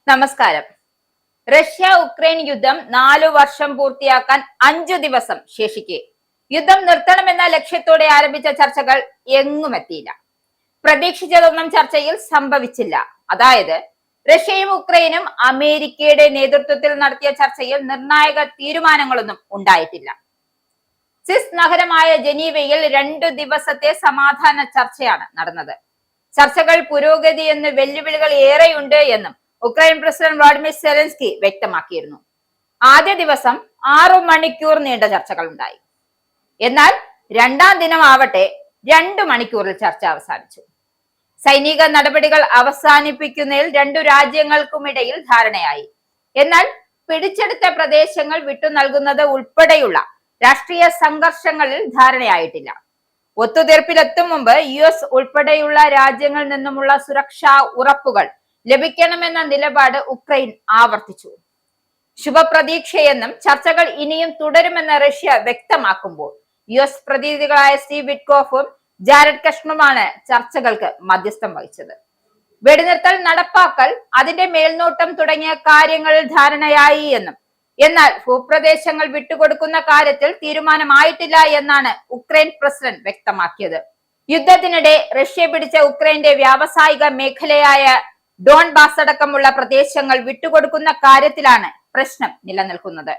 നമസ്കാരം. Russia Ukraine യുദ്ധം 4 വർഷം പൂർത്തിയാക്കാൻ 5 ദിവസം ശേഷിക്കെ യുദ്ധം നിർത്തണമെന്ന ലക്ഷ്യത്തോടെ ആരംഭിച്ച ചർച്ചകൾ എങ്ങും എത്തിയില്ല. പ്രതീക്ഷിച്ചതൊന്നും ചർച്ചയിൽ സംഭവിച്ചില്ല. അതായത് റഷ്യയും ഉക്രൈനും അമേരിക്കയുടെ നേതൃത്വത്തിൽ നടത്തിയ ചർച്ചയിൽ നിർണായക തീരുമാനങ്ങളൊന്നും ഉണ്ടായിട്ടില്ല. സ്വിസ് നഗരമായ ജനീവയിൽ 2 ദിവസത്തെ സമാധാന ചർച്ചയാണ് നടന്നത്. ചർച്ചകൾ പുരോഗതിയെന്ന് വെല്ലുവിളികൾ ഏറെയുണ്ട് എന്നും ഉക്രൈൻ പ്രസിഡന്റ് വ്ളാഡിമിർ സെലൻസ്കി വ്യക്തമാക്കിയിരുന്നു. ആദ്യ ദിവസം 6 മണിക്കൂർ നീണ്ട ചർച്ചകൾ ഉണ്ടായി. എന്നാൽ രണ്ടാം ദിനം ആവട്ടെ 2 മണിക്കൂറിൽ ചർച്ച അവസാനിച്ചു. സൈനിക നടപടികൾ അവസാനിപ്പിക്കുന്നതിൽ 2 രാജ്യങ്ങൾക്കുമിടയിൽ ധാരണയായി. എന്നാൽ പിടിച്ചെടുത്ത പ്രദേശങ്ങൾ വിട്ടു നൽകുന്നത് ഉൾപ്പെടെയുള്ള രാഷ്ട്രീയ സംഘർഷങ്ങളിൽ ധാരണയായിട്ടില്ല. ഒത്തുതീർപ്പിലെത്തും മുമ്പ് US ഉൾപ്പെടെയുള്ള രാജ്യങ്ങളിൽ നിന്നുമുള്ള സുരക്ഷാ ഉറപ്പുകൾ ലഭിക്കണമെന്ന നിലപാട് ഉക്രൈൻ ആവർത്തിച്ചു. ശുഭപ്രതീക്ഷയെന്നും ചർച്ചകൾ ഇനിയും തുടരുമെന്ന് റഷ്യ വ്യക്തമാക്കുമ്പോൾ US പ്രതിനിധികളായ സ്റ്റീവ് വിറ്റ്കോഫും ജാരഡ് കഷ്ണുമാണ് ചർച്ചകൾക്ക് മധ്യസ്ഥം വഹിച്ചത്. വെടിനിർത്തൽ നടപ്പാക്കൽ, അതിന്റെ മേൽനോട്ടം തുടങ്ങിയ കാര്യങ്ങളിൽ ധാരണയായി എന്നും എന്നാൽ ഭൂപ്രദേശങ്ങൾ വിട്ടുകൊടുക്കുന്ന കാര്യത്തിൽ തീരുമാനമായിട്ടില്ല എന്നാണ് ഉക്രൈൻ പ്രസിഡന്റ് വ്യക്തമാക്കിയത്. യുദ്ധത്തിനിടെ റഷ്യ പിടിച്ച ഉക്രൈന്റെ വ്യാവസായിക മേഖലയായ ഡോൺബാസ് അടക്കമുള്ള പ്രദേശങ്ങൾ വിട്ടുകൊടുക്കുന്ന കാര്യത്തിലാണ് പ്രശ്നം നിലനിൽക്കുന്നത്.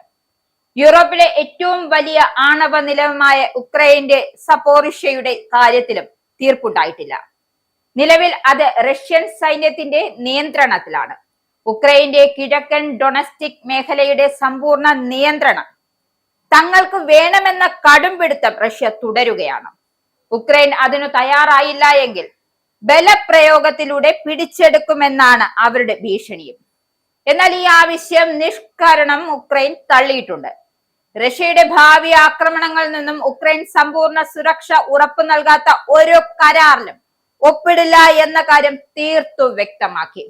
യൂറോപ്പിലെ ഏറ്റവും വലിയ ആണവ നിലയമായ ഉക്രൈന്റെ സപ്പോറിഷ്യയുടെ കാര്യത്തിലും തീർപ്പുണ്ടായിട്ടില്ല. നിലവിൽ അത് റഷ്യൻ സൈന്യത്തിന്റെ നിയന്ത്രണത്തിലാണ്. ഉക്രൈന്റെ കിഴക്കൻ ഡൊണസ്റ്റിക് മേഖലയുടെ സമ്പൂർണ്ണ നിയന്ത്രണം തങ്ങൾക്ക് വേണമെന്ന കടുംപിടുത്തം റഷ്യ തുടരുകയാണ്. ഉക്രൈൻ അതിനു തയ്യാറായില്ല എങ്കിൽ ബലപ്രയോഗത്തിലൂടെ പിടിച്ചെടുക്കുമെന്നാണ് അവരുടെ ഭീഷണിയും. എന്നാൽ ഈ ആവശ്യം നിഷ്കരണം ഉക്രൈൻ തള്ളിയിട്ടുണ്ട്. റഷ്യയുടെ ഭാവി ആക്രമണങ്ങളിൽ നിന്നും ഉക്രൈൻ സമ്പൂർണ്ണ സുരക്ഷ ഉറപ്പു നൽകാത്ത ഒരു കരാറിലും ഒപ്പിടില്ല എന്ന കാര്യം തീർത്തു വ്യക്തമാക്കി.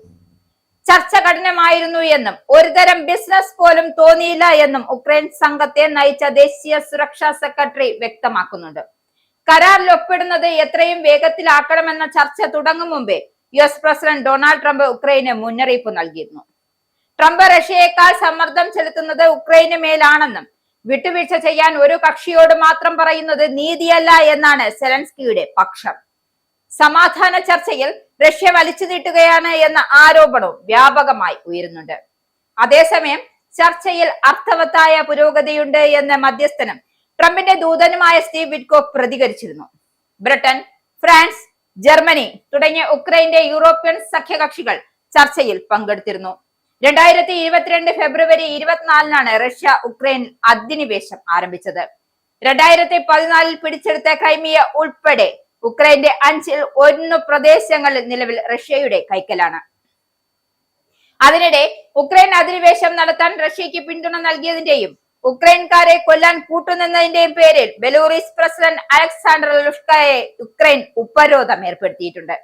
ചർച്ച കഠിനമായിരുന്നു എന്നും ഒരുതരം ബിസിനസ് പോലും തോന്നിയില്ല എന്നും ഉക്രൈൻ സംഘത്തെ നയിച്ച ദേശീയ സുരക്ഷാ സെക്രട്ടറി വ്യക്തമാക്കുന്നുണ്ട്. കരാറിൽ ഒപ്പിടുന്നത് എത്രയും വേഗത്തിലാക്കണമെന്ന ചർച്ച തുടങ്ങും മുമ്പേ US പ്രസിഡന്റ് ഡൊണാൾഡ് ട്രംപ് ഉക്രൈന് മുന്നറിയിപ്പ് നൽകിയിരുന്നു. ട്രംപ് റഷ്യയേക്കാൾ സമ്മർദ്ദം ചെലുത്തുന്നത് ഉക്രൈന് മേലാണെന്നും വിട്ടുവീഴ്ച ചെയ്യാൻ ഒരു കക്ഷിയോട് മാത്രം പറയുന്നത് നീതിയല്ല എന്നാണ് സെലൻസ്കിയുടെ പക്ഷം. സമാധാന ചർച്ചയിൽ റഷ്യ വലിച്ചു നീട്ടുകയാണ് എന്ന ആരോപണവും വ്യാപകമായി ഉയരുന്നുണ്ട്. അതേസമയം ചർച്ചയിൽ അർത്ഥവത്തായ പുരോഗതിയുണ്ട് എന്ന മധ്യസ്ഥനും ട്രംപിന്റെ ദൂതനുമായ സ്റ്റീവ് വിറ്റ്കോഫ് പ്രതികരിച്ചിരുന്നു. ബ്രിട്ടൻ, ഫ്രാൻസ്, ജർമ്മനി തുടങ്ങിയ ഉക്രൈന്റെ യൂറോപ്യൻ സഖ്യകക്ഷികൾ ചർച്ചയിൽ പങ്കെടുത്തിരുന്നു. 2022 ഫെബ്രുവരി 24 റഷ്യ ഉക്രൈൻ അധിനിവേശം ആരംഭിച്ചത്. 2014 പിടിച്ചെടുത്ത ക്രൈമിയ ഉൾപ്പെടെ ഉക്രൈന്റെ 5-1 പ്രദേശങ്ങൾ നിലവിൽ റഷ്യയുടെ കൈക്കലാണ്. അതിനിടെ ഉക്രൈൻ അധിനിവേശം നടത്താൻ റഷ്യക്ക് പിന്തുണ നൽകിയതിന്റെയും ഉക്രൈൻകാരെ കൊല്ലാൻ കൂട്ടുനിന്നതിന്റെയും പേരിൽ ബെലൂറിസ് പ്രസിഡന്റ് അലക്സാണ്ടർ ലുഷ്കയെ ഉക്രൈൻ ഉപരോധം ഏർപ്പെടുത്തിയിട്ടുണ്ട്.